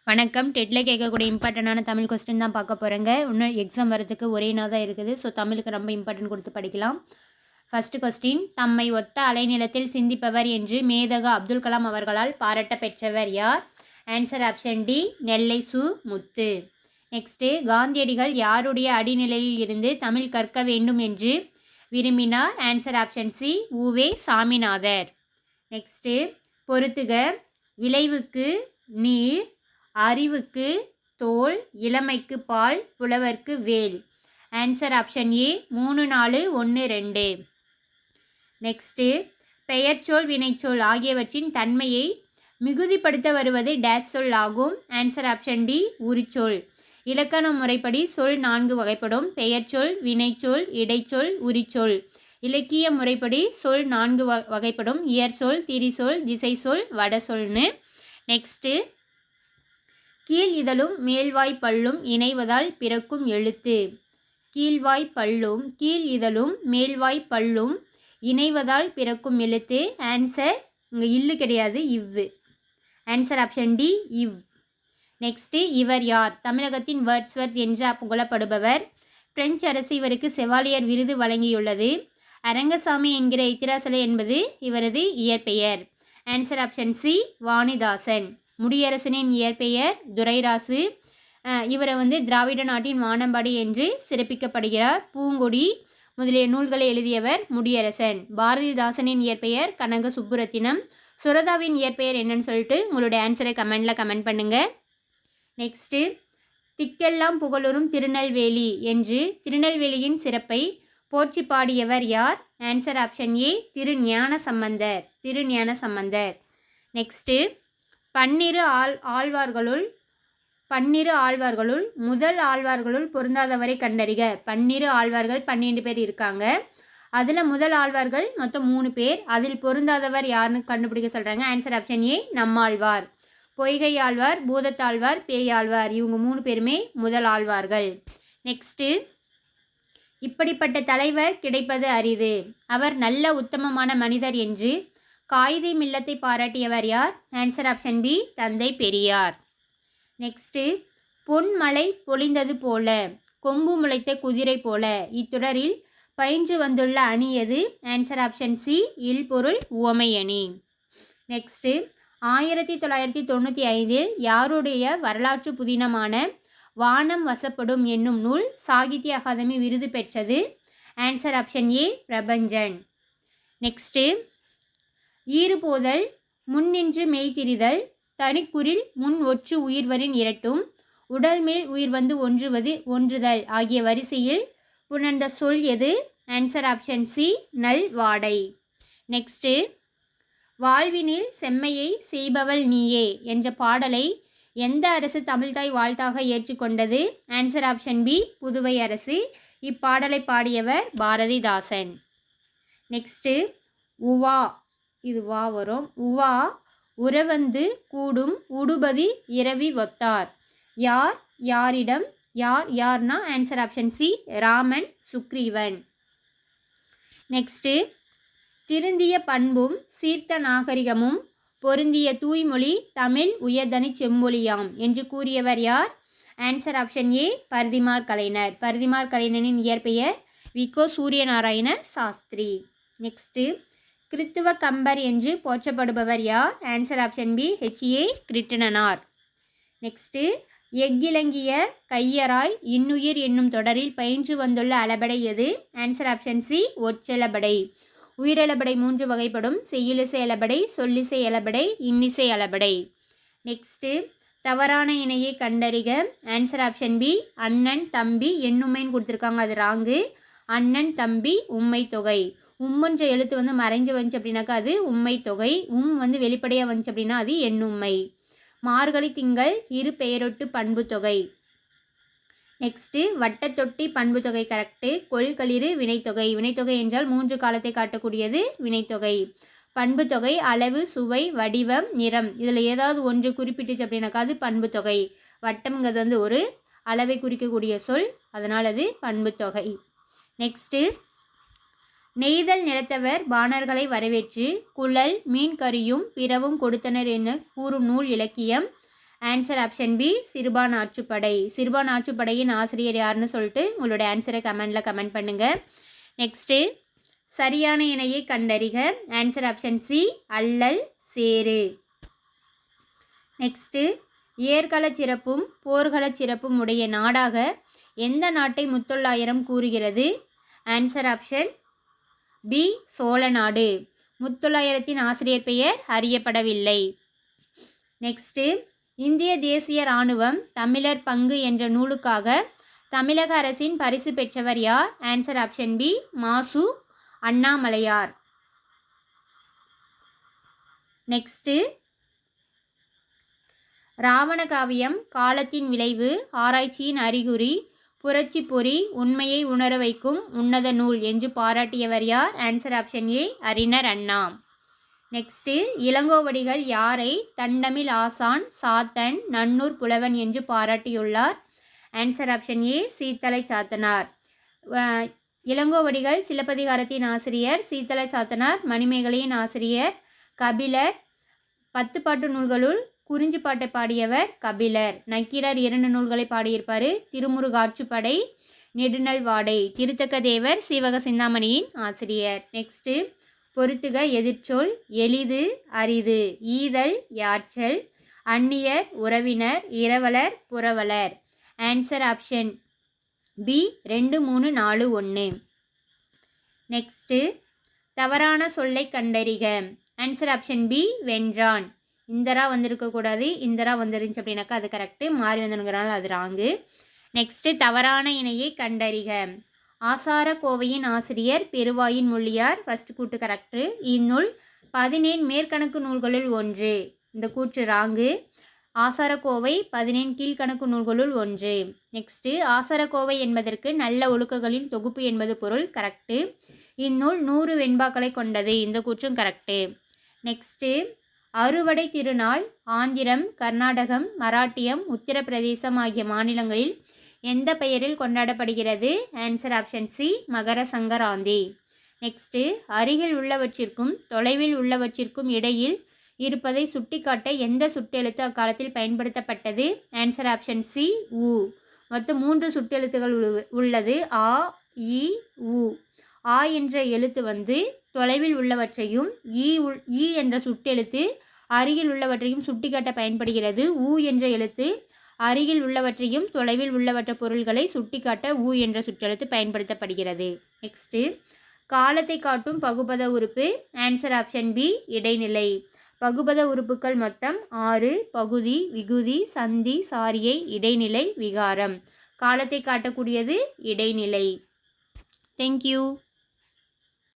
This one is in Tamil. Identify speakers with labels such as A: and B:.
A: வணக்கம். டெட்ல கேட்கக்கூடிய இம்பார்ட்டண்டான தமிழ் கொஸ்டின் தான் பார்க்க போகிறேங்க. இன்னும் எக்ஸாம் வரதுக்கு ஒரே நாள் தான் இருக்குது. ஸோ தமிழுக்கு ரொம்ப இம்பார்ட்டன்ட் கொடுத்து படிக்கலாம். ஃபர்ஸ்ட் கொஸ்டின், தம்மை ஒத்த அலைநிலத்தில் சிந்திப்பவர் என்று மேதகு அப்துல் கலாம் அவர்களால் பாராட்ட பெற்றவர் யார்? Answer option D, Nellai Su. முத்து. நெக்ஸ்ட்டு, காந்தியடிகள் யாருடைய அடிநிலையில் இருந்து தமிழ் கற்க வேண்டும் என்று விரும்பினார்? ஆன்சர் ஆப்ஷன் சி, உவே சாமிநாதர். நெக்ஸ்ட்டு, பொறுத்துக. விளைவுக்கு நீர், அறிவுக்கு தோல், இளமைக்கு பால், புலவர்க்கு வேல். Answer option A, 3, 4, 1, 2. நெக்ஸ்ட்டு, பெயர்ச்சொல் வினைச்சொல் ஆகியவற்றின் தன்மையை மிகுதிப்படுத்த வருவது டேஸ் சொல் ஆகும்? ஆன்சர் ஆப்ஷன் டி, உரிச்சொல். இலக்கண முறைப்படி சொல் 4 வகைப்படும்: பெயர்ச்சொல், வினைச்சொல், இடைச்சொல், உரிச்சொல். இலக்கிய முறைப்படி சொல் 4 வகைப்படும்: இயற்சொல், திரிசொல், திசைச்சொல், வடசொல்னு. நெக்ஸ்ட்டு, கீழ் இதழும் மேல்வாய் பல்லும் இணைவதால் பிறக்கும் எழுத்து. கீழ் இதழும் மேல்வாய் பல்லும் இணைவதால் பிறக்கும் எழுத்து. ஆன்சர் இங்கே இல்லு கிடையாது, இவ்வு. ஆன்சர் ஆப்ஷன் டி, இவ். நெக்ஸ்ட்டு, இவர் யார்? தமிழகத்தின் வேர்ட்ஸ்வர்த் என்று புகழப்படுபவர். பிரெஞ்சு அரசு இவருக்கு செவாலியர் விருது வழங்கியுள்ளது. அரங்கசாமி என்கிற இத்திராசலை என்பது இவரது இயற்பெயர். Answer option C, Vanidasan. முடியரசனின் இயற்பெயர் துரைராசு. இவரை திராவிட நாட்டின் வானம்பாடி என்று சிறப்பிக்கப்படுகிறார். பூங்கொடி முதலிய நூல்களை எழுதியவர் முடியரசன். பாரதிதாசனின் இயற்பெயர் கனக சுப்புரத்தினம். சுரதாவின் இயற்பெயர் என்னன்னு சொல்லிட்டு உங்களுடைய ஆன்சரை கமெண்ட் பண்ணுங்கள். நெக்ஸ்ட்டு, திக்கெல்லாம் புகழுறும் திருநெல்வேலி என்று திருநெல்வேலியின் சிறப்பை போற்றி பாடியவர் யார்? ஆன்சர் ஆப்ஷன் ஏ, திருஞான சம்பந்தர். நெக்ஸ்ட்டு, பன்னிரு ஆழ்வார்களுள் முதல் ஆழ்வார்களுள் பொருந்தாதவரை கண்டறிக. 12 ஆழ்வார்கள் 12 பேர் இருக்காங்க. அதில் முதல் ஆழ்வார்கள் மொத்தம் 3 பேர். அதில் பொருந்தாதவர் யாருன்னு கண்டுபிடிக்க சொல்கிறாங்க. Answer option A, Nammalvar. Poigai Alvar, Bhoothathalvar, Peyalvar, இவங்க 3 பேருமே முதல் ஆழ்வார்கள். நெக்ஸ்ட்டு, இப்படிப்பட்ட தலைவர் கிடைப்பது அரிது. அவர் நல்ல உத்தமமான மனிதர் என்று காயிதே மில்லத்தை பாராட்டியவர் யார்? ஆன்சர் ஆப்ஷன் பி, தந்தை பெரியார். நெக்ஸ்ட்டு, பொன்மலை பொழிந்தது போல, கொம்பு முளைத்த குதிரை போல இத்தொடரில் பயின்று வந்துள்ள அணி எது? ஆன்சர் ஆப்ஷன் சி, இல்பொருள் உவமை அணி. நெக்ஸ்ட்டு, 1995 யாருடைய வரலாற்று புதினமான வானம் வசப்படும் என்னும் நூல் சாகித்ய அகாதமி விருது பெற்றது? Answer option A, Prapanchan. Next, ஈறுபோதல், முன்னின்று மெய்திரிதல், தனிக்குறில் முன் ஒற்று உயிர்வரின் இரட்டும், உடல் மேல் உயிர் வந்து ஒன்றுதல் ஆகிய வரிசையில் புணர்ந்த சொல் எது? ஆன்சர் ஆப்ஷன் சி, நல் வாடை. நெக்ஸ்ட்டு, வாழ்வினில் செம்மையை செய்பவள் நீயே என்ற பாடலை எந்த அரசு தமிழ்தாய் வாழ்த்தாக ஏற்றுக்கொண்டது? ஆன்சர் ஆப்ஷன் பி, புதுவை அரசு. இப்பாடலை பாடியவர் பாரதிதாசன். நெக்ஸ்ட்டு, உவா, இது வா வரும். உவா உறவந்து கூடும் உடுபதி இரவி ஒத்தார். யார் யாரிடம்? யார்னா answer option C, Raman Sugreevan. Next, திருந்திய பண்பும் சீர்த்த நாகரிகமும் பொருந்திய தூய்மொழி தமிழ் உயர்தனி செம்மொழியாம் என்று கூறியவர் யார்? ஆன்சர் ஆப்ஷன் ஏ, பரிதிமார் கலைஞர். பரிதிமார் கலைஞனின் இயற்பெயர் விகோ சூரியநாராயண சாஸ்திரி. நெக்ஸ்ட்டு, கிறித்துவ கம்பர் என்று போற்றப்படுபவர் யார்? Answer option B, H A Kiruttinanar. Next, எக்கிலங்கிய கையராய் இன்னுயிர் என்னும் தொடரில் பயின்று வந்துள்ள அளபடை எது? ஆன்சர் ஆப்ஷன் சி, ஒற்றளபடை. உயிரளபடை 3 வகைப்படும்: செய்யுளிசை அளபடை, சொல்லிசை அளபடை, இன்னிசை அளபடை. நெக்ஸ்ட்டு, தவறான இணையை கண்டறிக. ஆன்சர் ஆப்ஷன் பி, அண்ணன் தம்பி எண்ணுமைன்னு கொடுத்துருக்காங்க, அது ராங்கு. அண்ணன் தம்பி உம்மை தொகை. உம்முன்ற எழுத்து மறைஞ்சு வந்துச்சு அப்படின்னாக்கா அது உம்மை தொகை. வெளிப்படையாக வந்துச்சு அப்படின்னா அது எண்ணும்மை. மார்கழி திங்கள் இரு பெயரொட்டு பண்பு தொகை. நெக்ஸ்ட்டு, வட்டத்தொட்டி பண்பு தொகை கரெக்டு. கொள்களிறு வினைத்தொகை. வினைத்தொகை என்றால் 3 காலத்தை காட்டக்கூடியது வினைத்தொகை. பண்பு தொகை அளவு, சுவை, வடிவம், நிறம், இதில் ஏதாவது ஒன்று குறிப்பிட்டுச்சு அப்படின்னாக்கா அது பண்பு தொகை. வட்டம்ங்கிறது ஒரு அளவை குறிக்கக்கூடிய சொல், அதனால் அது பண்பு தொகை. நெக்ஸ்ட்டு, நெய்தல் நிலத்தவர் பாணர்களை வரவேற்று குழல் மீன் கறியும் பிறவும் கொடுத்தனர் என கூறும் நூல் இலக்கியம். ஆன்சர் ஆப்ஷன் பி சிறுபான் ஆற்றுப்படை. சிறுபான் ஆற்றுப்படையின் ஆசிரியர் யாருன்னு சொல்லிட்டு உங்களோட ஆன்சரை கமெண்ட் பண்ணுங்கள். நெக்ஸ்ட்டு சரியான இணையை கண்டறிக. ஆன்சர் ஆப்ஷன் சி அல்லல் சேரு. நெக்ஸ்ட்டு ஏர்களச் சிறப்பும் போர்களச் சிறப்பும் உடைய நாடாக எந்த நாட்டை முத்தொள்ளாயிரம் கூறுகிறது? ஆன்சர் ஆப்ஷன் பி சோழ நாடு. முத்தொள்ளாயிரத்தின் ஆசிரியர் பெயர் அறியப்படவில்லை. நெக்ஸ்ட்டு இந்திய தேசிய இராணுவம் தமிழர் பங்கு என்ற நூலுக்காக தமிழக அரசின் பரிசு பெற்றவர் யார்? ஆன்சர் ஆப்ஷன் பி மாசு அண்ணாமலையார். நெக்ஸ்ட்டு ராவண காவியம் காலத்தின் விளைவு ஆராய்ச்சியின் அறிகுறி புரட்சி பொறி உண்மையை உணர வைக்கும் உன்னத நூல் என்று பாராட்டியவர் யார்? ஆன்சர் ஆப்ஷன் ஏ அறிஞர் அண்ணா. நெக்ஸ்ட்டு இளங்கோவடிகள் யாரை தண்டமிழ் ஆசான் சாத்தன் நன்னூர் புலவன் என்று பாராட்டியுள்ளார்? Answer option A Seethalai Sathanar. Ilangovadigal சிலப்பதிகாரத்தின் ஆசிரியர், சீத்தலை சாத்தனார் மணிமேகலையின் ஆசிரியர், கபிலர் 10 பாட்டு நூல்களுள் குறிஞ்சி பாட்டை பாடியவர் கபிலர். நக்கீரர் 2 நூல்களை பாடியிருப்பார், திருமுருகாற்றுப்படை, நெடுநல் வாடை. திருத்தக்க தேவர் சீவக சிந்தாமணியின் ஆசிரியர். நெக்ஸ்ட்டு பொறுத்துக எதிர்ச்சொல் எளிது அரிது ஈதல் யாற்றல் அந்நியர் உறவினர் இரவலர் புரவலர். Answer option B 2 3 4 1. நெக்ஸ்ட்டு தவறான சொல்லை கண்டறிக. ஆன்சர் ஆப்ஷன் பி வென்றான். இந்தரா வந்திருக்கக்கூடாது, இந்தரா வந்துருந்துச்சு அப்படின்னாக்கா அது கரெக்டு, மாறி வந்தனுங்கிறனால அது ராங்கு. நெக்ஸ்ட்டு தவறான இணையை கண்டறிக. ஆசார கோவையின் ஆசிரியர் பெருவாயின் மொழியார். ஃபஸ்ட்டு கூட்டு கரெக்டு. இந்நூல் 17 மேற்கணக்கு நூல்களுள் ஒன்று. இந்த கூற்று ராங்கு. ஆசாரக்கோவை 17 கீழ்கணக்கு நூல்களுள் ஒன்று. நெக்ஸ்ட்டு ஆசாரக்கோவை என்பதற்கு நல்ல ஒழுக்கங்களின் தொகுப்பு என்பது பொருள். கரெக்டு. இந்நூல் 100 வெண்பாக்களை கொண்டது. இந்த கூற்றும் கரெக்டு. நெக்ஸ்ட்டு அறுவடை திருநாள் ஆந்திரம் கர்நாடகம் மராட்டியம் உத்தரப்பிரதேசம் ஆகிய மாநிலங்களில் எந்த பெயரில் கொண்டாடப்படுகிறது? ஆன்சர் ஆப்ஷன் சி மகர சங்கராந்தி. நெக்ஸ்ட்டு அருகில் உள்ளவற்றிற்கும் தொலைவில் உள்ளவற்றிற்கும் இடையில் இருப்பதை சுட்டிக்காட்ட எந்த சுட்டெழுத்து அக்காலத்தில் பயன்படுத்தப்பட்டது? ஆன்சர் ஆப்ஷன் சி உ. மொத்தம் 3 சுட்டெழுத்துகள் உள்ளது. ஆ இ உ. ஆ என்ற எழுத்து தொலைவில் உள்ளவற்றையும் ஈ என்ற சுட்டெழுத்து அருகில் உள்ளவற்றையும் சுட்டிக்காட்ட பயன்படுகிறது. ஊ என்ற எழுத்து அருகில் உள்ளவற்றையும் தொலைவில் உள்ளவற்ற பொருள்களை சுட்டிக்காட்ட ஊ என்ற சுற்றெழுத்து பயன்படுத்தப்படுகிறது. நெக்ஸ்ட்டு காலத்தை காட்டும் பகுபத உறுப்பு. ஆன்சர் ஆப்ஷன் பி இடைநிலை. பகுபத உறுப்புகள் மொத்தம் 6. பகுதி விகுதி சந்தி சாரியை இடைநிலை விகாரம். காலத்தை காட்டக்கூடியது இடைநிலை. தேங்க்யூ.